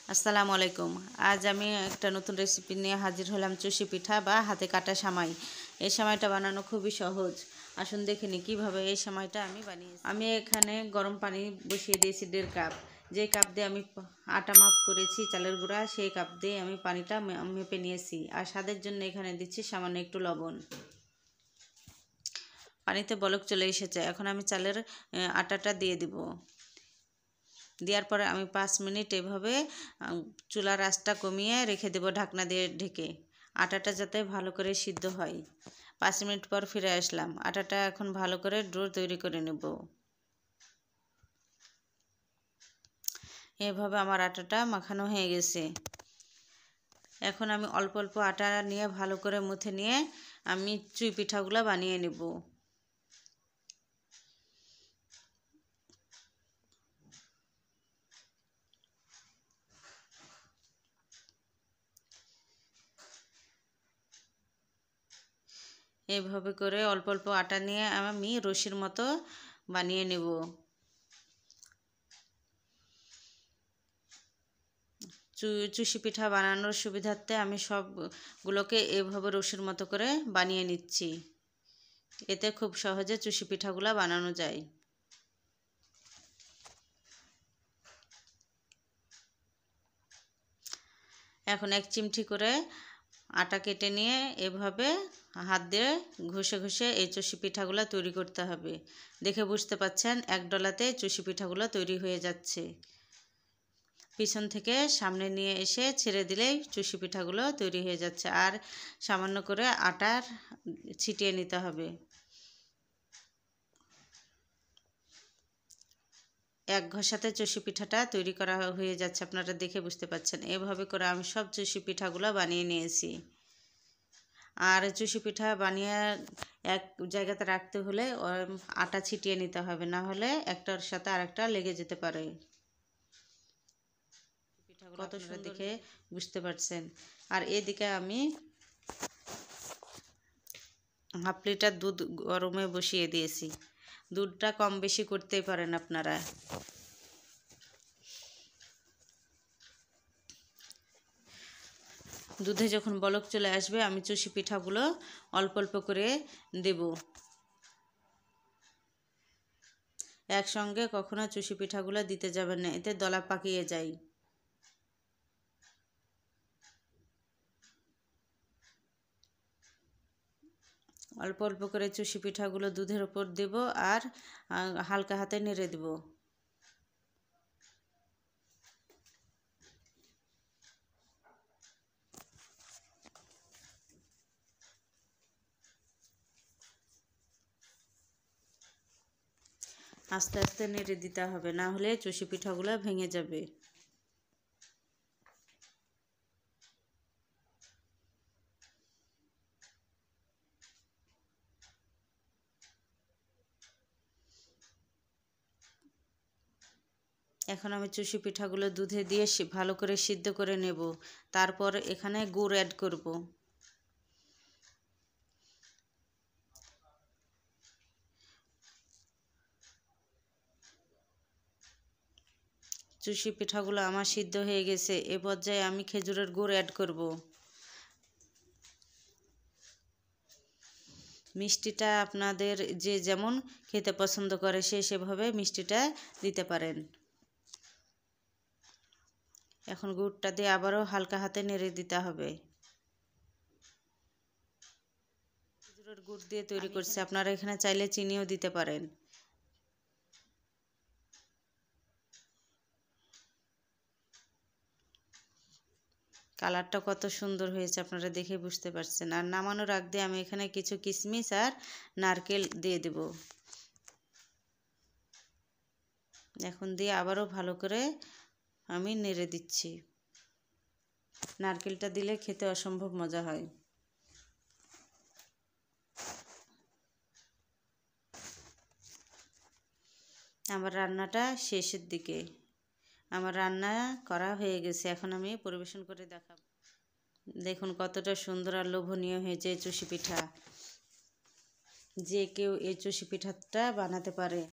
আসসালামু আলাইকুম। আজ আমি একটা নতুন রেসিপি নিয়ে হাজির হলাম, চুষি পিঠা বা হাতে কাটা সেমাই। এই সেমাইটা বানানো খুবই সহজ। আসুন দেখে নিই কীভাবে এই সেমাইটা আমি বানিয়েছি। আমি এখানে গরম পানি বসিয়ে দিয়েছি 1.5 কাপ। যে কাপ দিয়ে আমি আটা মাপ করেছি চালের গুঁড়া, সেই কাপ দিয়ে আমি পানিটা মেপে নিয়েছি। আর স্বাদের জন্য এখানে দিচ্ছি সামান্য একটু লবণ। পানিতে বলক চলে এসেছে, এখন আমি চালের আটাটা দিয়ে দিব। দেওয়ার পরে আমি 5 মিনিট এভাবে চুলার আঁচটা কমিয়ে রেখে দেব ঢাকনা দিয়ে ঢেকে, আটাটা যাতে ভালো করে সিদ্ধ হয়। 5 মিনিট পর ফিরে আসলাম। আটাটা এখন ভালো করে ডো তৈরি করে নেব। এভাবে আমার আটাটা মাখানো হয়ে গেছে। এখন আমি অল্প অল্প আটা নিয়ে ভালো করে মুথে নিয়ে আমি চুই পিঠাগুলো বানিয়ে নেব। এইভাবে করে অল্প অল্প আটা নিয়ে আমি রশির মতো বানিয়ে নেব। চুষি পিঠা বানানোর সুবিধার্থে আমি সবগুলোকে এভাবে রশির মতো করে বানিয়ে নিচ্ছি। এতে খুব সহজে চুষি পিঠাগুলো বানানো যায়। এখন 1 চিমটি করে আটা কেটে নিয়ে এভাবে হাত দিয়ে ঘষে ঘষে এই চুষি পিঠাগুলো তৈরি করতে হবে। দেখে বুঝতে পাচ্ছেন এক ডলাতে চুষি পিঠাগুলো তৈরি হয়ে যাচ্ছে। পিছন থেকে সামনে নিয়ে এসে ছেড়ে দিলেই চুষি পিঠাগুলো তৈরি হয়ে যাচ্ছে। আর সামান্য করে আটার ছিটিয়ে নিতে হবে। এক ঘষাতে চুষি পিঠাটা তৈরি করা হয়ে যাচ্ছে, আপনারা দেখে বুঝতে পাচ্ছেন। এভাবে করে আমি সব চুষি পিঠাগুলো বানিয়ে নিয়েছি। আর চুষি পিঠা বানিয়ে এক জায়গাতে রাখতে হলে আটা ছিটিয়ে নিতে হবে, না হলে একটার সাথে আরেকটা লেগে যেতে পারে। কত সুন্দর দেখে বুঝতে পারছেন। আর এদিকে আমি হাফ লিটার দুধ গরমে বসিয়ে দিয়েছি। দুধটা কম বেশি করতেই পারেন আপনারা। দুধে যখন বলক চলে আসবে আমি চুষি পিঠাগুলো অল্প অল্প করে দেব। একসঙ্গে কখনো চুষি পিঠাগুলো দিতে যাবেন না, এতে দলা পাকিয়ে যায়। অল্প অল্প করে চুষি পিঠাগুলো দুধের ওপর দেব আর হালকা হাতে নেড়ে দেব। আস্তে আস্তে নেড়ে দিতে হবে, না হলে চুষি পিঠাগুলো ভেঙে যাবে। এখন আমি চুষি পিঠাগুলো দুধে দিয়ে ভালো করে সিদ্ধ করে নেব। তারপর এখানে গুড় অ্যাড করব। চুষি পিঠাগুলো আমার সিদ্ধ হয়ে গেছে। এ পর্যায়ে আমি খেজুরের গুড় অ্যাড করব। মিষ্টিটা আপনাদের যে যেমন খেতে পছন্দ করে সে সেভাবে মিষ্টিটা দিতে পারেন। এখন গুড়টা দিয়ে আবারও হালকা হাতে নেড়ে দিতে হবে। খেজুরের গুড় দিয়ে তৈরি করছি, আপনারা এখানে চাইলে চিনিও দিতে পারেন। কালারটা কত সুন্দর হয়েছে আপনারা দেখে বুঝতে পারছেন। আর নামানোর আগ দিয়ে আমি এখানে কিছু কিশমিশ আর নারকেল দিয়ে দেব। এখন দিয়ে আবারও ভালো করে আমি নেড়ে দিচ্ছি। নারকেলটা দিলে খেতে অসম্ভব মজা হয়। আমার রান্নাটা শেষের দিকে। আমার রান্না করা হয়ে গেছে, এখন আমি পরিবেশন করে দেখাবো। দেখুন কতটা সুন্দর আর লোভনীয় হয়েছে এই চুষি পিঠা। যে কেউ এই চুষি পিঠাটা বানাতে পারে।